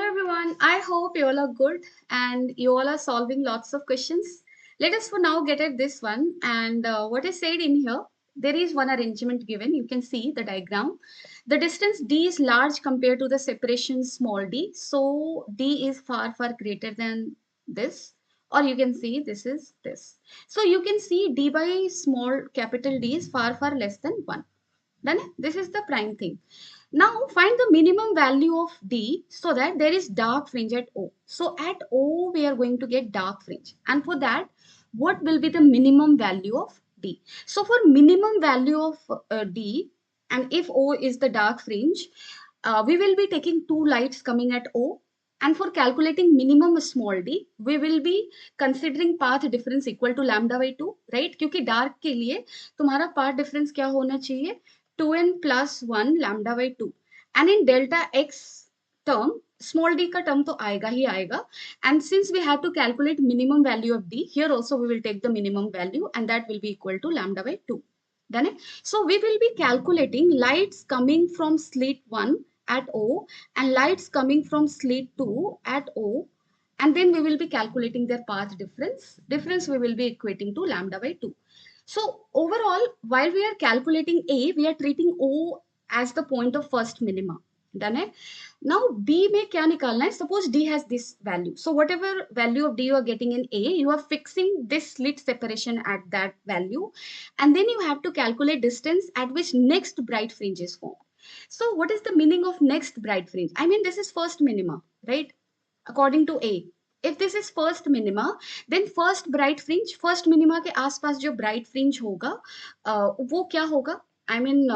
everyone, I hope you all are good and you all are solving lots of questions. Let us for now get at this one and what is said in here. There is one arrangement given. You can see the diagram. The distance d is large compared to the separation small d. So d is far greater than this, or you can see this is this. So you can see d by small capital D is far less than 1. Done? This is the prime thing. Now find the minimum value of D so that there is dark fringe at O. So at O we are going to get dark fringe, and for that what will be the minimum value of D? So for minimum value of D, and if O is the dark fringe, we will be taking two lights coming at O, and for calculating minimum small d, we will be considering path difference equal to lambda by 2, right? क्योंकि dark के लिए तुम्हारा path difference क्या होना चाहिए? 2n plus 1 lambda by 2, and in delta x term small d का term तो आएगा ही आएगा, and since we have to calculate minimum value of d, here also we will take the minimum value and that will be equal to lambda by 2. Done it? So we will be calculating lights coming from slit 1 at O and lights coming from slit 2 at O, and then we will be calculating their path difference. Difference we will be equating to lambda by 2. So overall, while we are calculating A, we are treating O as the point of first minima. Done है? Now B में क्या निकालना है? Suppose D has this value. So whatever value of D you are getting in A, you are fixing this slit separation at that value, and then you have to calculate distance at which next bright fringe is formed. So what is the meaning of next bright fringe? I mean, this is first minima, right? According to A. If this is first minima, then first bright fringe, first minima के आसपास जो bright fringe होगा, वो क्या होगा? I mean,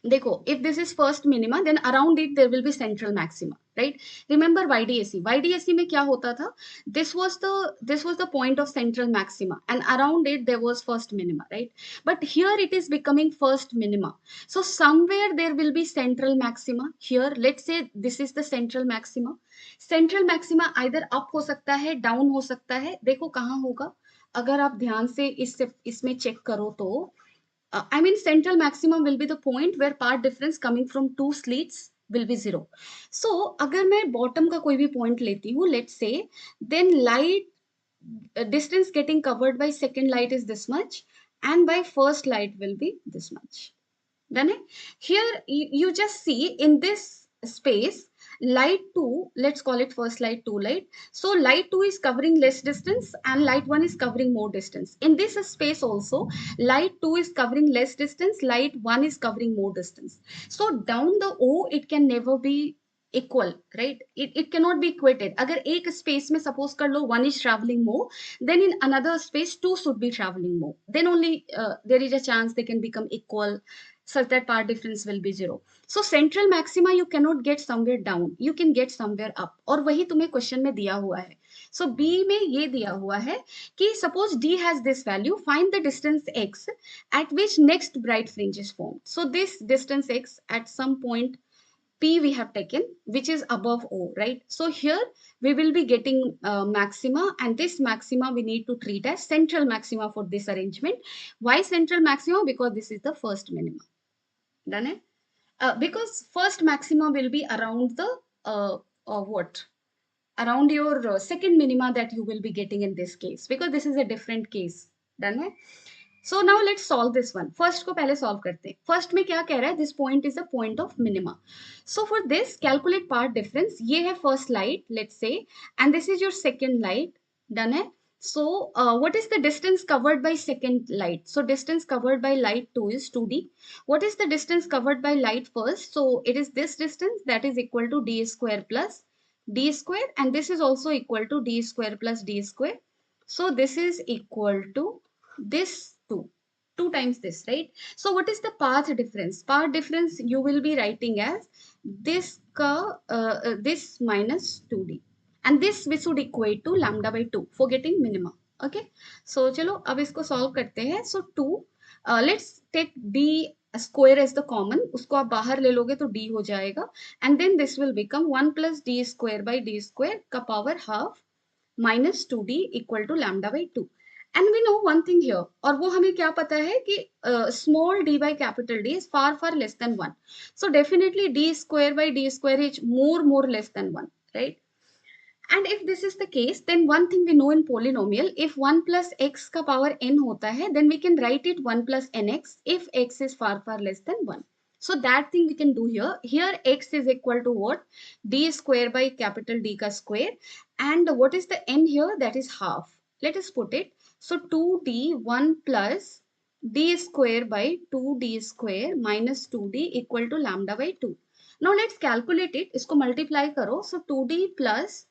देखो, if this is first minima, then around it there will be central maxima, right? Remember YDAC में क्या होता था? This was the point of central maxima, and around it there was first minima, right? But here it is becoming first minima. So somewhere there will be central maxima. Here let's say this is the central maxima. Central maxima either up हो सकता है, down हो सकता है. देखो कहाँ होगा? अगर आप ध्यान से इसमें चेक करो तो I mean, central maximum will be the point where path difference coming from two slits will be 0. So, अगर मैं bottom का कोई भी point लेती हूँ, let's say, then light distance getting covered by second light is this much, and by first light will be this much. Done it? Here you just see in this space light 2, let's call it first light 2 light. So light 2 is covering less distance and light 1 is covering more distance. In this space also light 2 is covering less distance, light 1 is covering more distance. So down the O it can never be equal, right? It cannot be equated. अगर एक space में suppose कर लो 1 is traveling more, then in another space 2 should be traveling more. Then only there is a chance they can become equal, such that path difference will be 0. So central maxima you cannot get somewhere down, you can get somewhere up, और वही तुम्हें question में दिया हुआ है. So B में ये दिया हुआ है कि suppose D has this value, find the distance x at which next bright fringe is formed. So this distance x at some point P we have taken, which is above O, right? So here we will be getting maxima, and this maxima we need to treat as central maxima for this arrangement. Why central maxima? Because this is the first minima. Done it? Because first maxima will be around the what? Around your second minima that you will be getting in this case, because this is a different case. Done it? So now let's solve this one. First को पहले solve करते हैं. First में क्या कह रहा है? This point is a point of minima. So for this, calculate path difference. ये है first light, let's say, and this is your second light. Done है? So what is the distance covered by second light? So distance covered by light 2 is 2d. What is the distance covered by light first? So it is this distance, that is equal to d square plus d square, and this is also equal to d square plus d square. So this is equal to this 2 times this, right? So what is the path difference? Path difference you will be writing as this this minus 2d, and this we should equate to lambda by 2 for getting minima. Okay, so चलो अब इसको solve करते हैं. So 2, let's take d square as the common, उसको आप बाहर ले लोगे तो d हो जाएगा, and then this will become 1 plus d square by d square का power half minus 2d equal to lambda by 2. And we know one thing here, और वो हमें क्या पता है कि small d by capital D is far less than 1. So definitely d square by d square is more less than 1, right? And if this is the case, then one thing we know in polynomial, if 1 plus x का power n होता है, then we can write it 1 plus nx if x is far less than 1. So that thing we can do here. Here x is equal to what? D square by capital D ka square. And what is the n here? That is half. Let us put it. So 2d 1 plus d square by 2d square minus 2d equal to lambda by 2. Now let's calculate it. इसको multiply करो. So 2d plus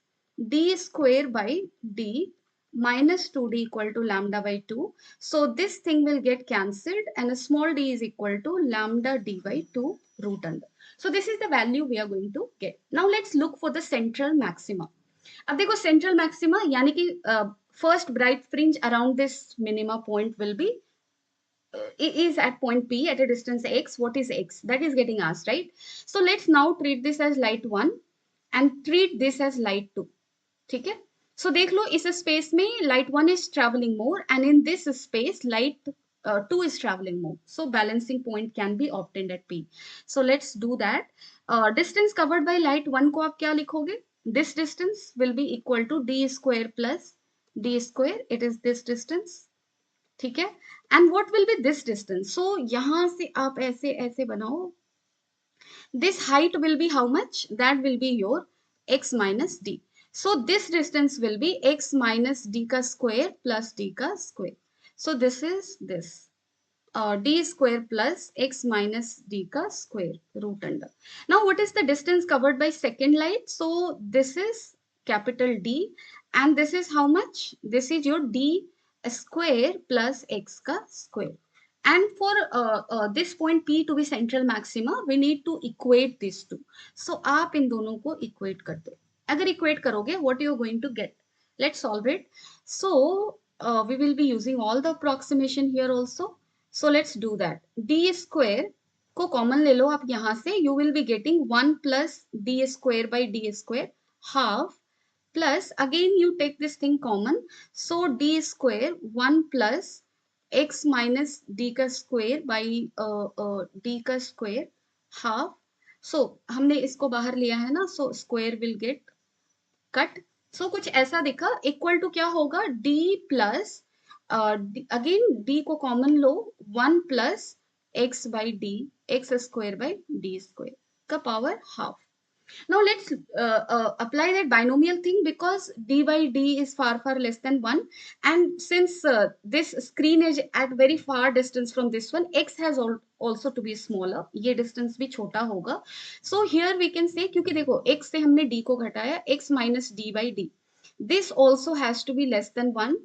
d square by d minus 2d equal to lambda by 2. So this thing will get cancelled and a small d is equal to lambda d by 2 root under. So this is the value we are going to get. Now let's look for the central maxima. अब देखो central maxima यानी कि first bright fringe around this minima point will be is at point P at a distance x. What is x? That is getting asked, right? So let's now treat this as light 1 and treat this as light 2. ठीक है, सो देख लो इस space में light 1 is travelling more and in this space light 2 is traveling more, so balancing point can be obtained at P. So let's do that. Distance covered by light 1 को आप क्या लिखोगे? This distance will be equal to d square plus d square. It is this distance. ठीक है, and what will be this distance? So यहां से आप ऐसे ऐसे बनाओ. This height will be how much? That will be your x minus d. So this distance will be x minus d ka square plus d ka square. So this is this. D square plus x minus d ka square root under. Now what is the distance covered by second light? So this is capital D and this is how much? This is your d square plus x ka square. And for this point P to be central maxima, we need to equate these two. So आप इन दोनों को equate कर दो. अगर equate करोगे, what you are going to get? Let's solve it. So we will be using all the approximation here also. So let's do that. D square को common ले लो आप यहाँ से. You will be getting 1 plus d square by d square half plus again you take this thing common. So d square 1 plus x minus d का square by d का square half. So हमने इसको बाहर लिया है ना, so square will get cut. So कुछ ऐसा दिखा, इक्वल टू क्या होगा? d प्लस अगेन d को common low, 1 plus x by d x square by d square का power half. Now let's apply that binomial thing because d by d is far less than 1 and since this screen is at very far distance from this one, x has also to be smaller. ये distance भी छोटा होगा. So here we can say क्योंकि देखो x से हमने d को घटाया, x minus d by d. This also has to be less than 1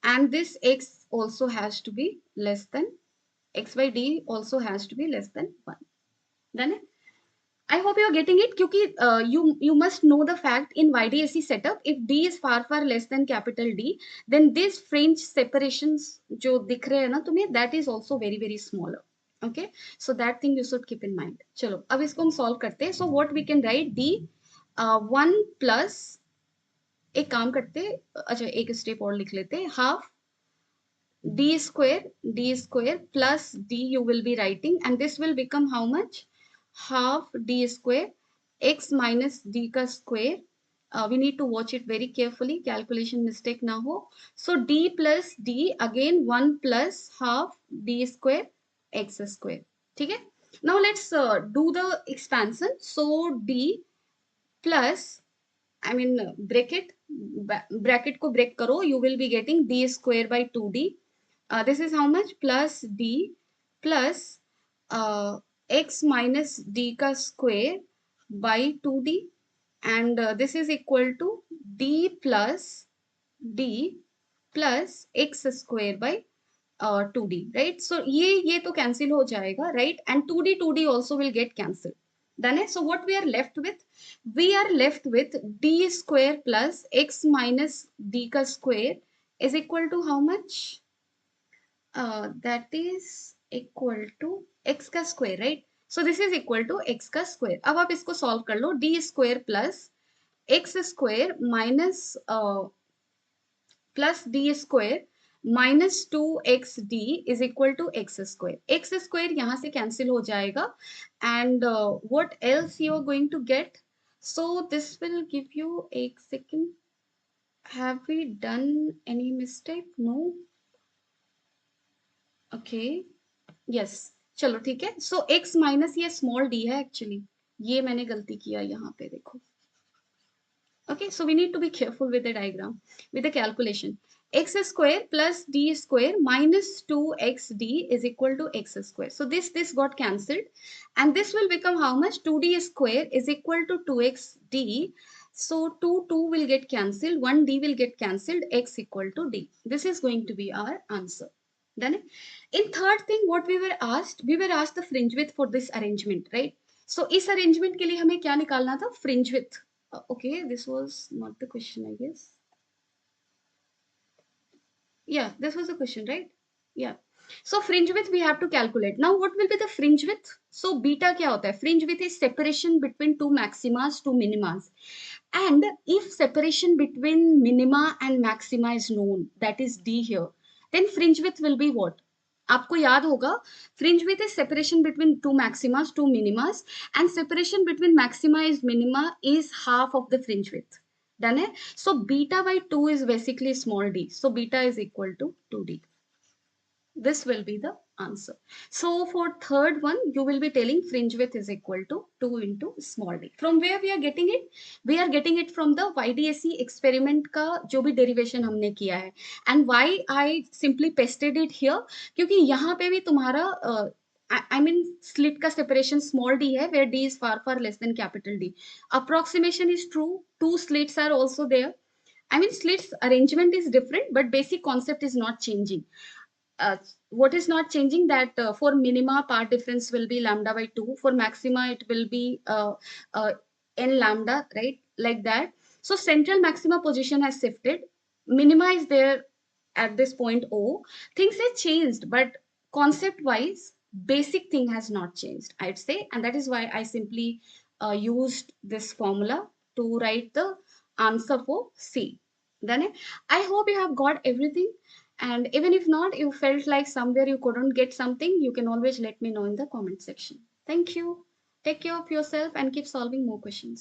and this x also has to be less than x by d also has to be less than 1. Done it? I hope you are getting it क्योंकि you must know the fact in YDSE setup if D is far less than capital D then this fringe separations जो दिख रहे हैं ना तुम्हें that is also very smaller. Okay, so that thing you should keep in mind. चलो अब इसको हम solve करते हैं. So what we can write D 1 plus एक काम करते, अच्छा एक step और लिख लेते, half d square plus d you will be writing and this will become how much? Half d square x minus d ka square. We need to watch it very carefully, calculation mistake na ho. So d plus d again 1 plus half d square x square. ठीक है? Now let's do the expansion. So d plus I mean bracket को break करो, you will be getting d square by 2d. This is how much? Plus d plus x minus d ka square by 2d and this is equal to d plus d plus x square by 2d, right? So ये तो cancel हो जाएगा, right? And 2d also will get cancelled. Done it? So what we are left with? We are left with d square plus x minus d ka square is equal to how much? That is equal to x का square, right? So this is equal to x का square. अब आप इसको solve कर लो. D square plus x square minus plus d square minus two x d is equal to x square यहाँ से cancel हो जाएगा and what else you are going to get so this will give you एक second have we done any mistake no okay yes चलो ठीक है so x minus ये small d है एक्चुअली ये मैंने गलती किया यहाँ पे देखो okay so we need to be careful with the diagram with the calculation x square plus d square minus 2xd is equal to x square so this got cancelled and this will become how much 2d square is equal to 2xd so 2 will get cancelled 1d will get cancelled x equal to d this is going to be our answer done in third thing what we were asked the fringe width for this arrangement right so इस arrangement के लिए हमें क्या निकालना था fringe width okay, this was not the question, I guess. Yeah, this was the question, right? Yeah. So fringe width we have to calculate. Now what will be the fringe width? So beta क्या होता है? Fringe width is separation between two maximas, two minimas. And if separation between minima and maxima is known, that is D here, then fringe width will be what? आपको याद होगा fringe width is separation between two maximas, two minimas, and separation between maxima is minima is half of the fringe width. Done है? So beta by 2 is basically small d. So beta is equal to 2d. This will be the answer. So for third one, you will be telling fringe width is equal to 2 into small d. From where we are getting it? We are getting it from the YDSE experiment का जो भी derivation हमने किया है. And why I simply pasted it here? क्योंकि यहाँ पे भी तुम्हारा I mean slit का separation small d है where d is far less than capital D. Approximation is true. Two slits are also there. I mean slits arrangement is different but basic concept is not changing. What is not changing that for minima part difference will be lambda by 2 for maxima it will be uh, n lambda right like that so central maxima position has shifted minima is there at this point o things have changed but concept wise basic thing has not changed I'd say and that is why I simply used this formula to write the answer for C then I hope you have got everything and even if not, you felt like somewhere you couldn't get something, you can always let me know in the comment section. Thank you. Take care of yourself and keep solving more questions.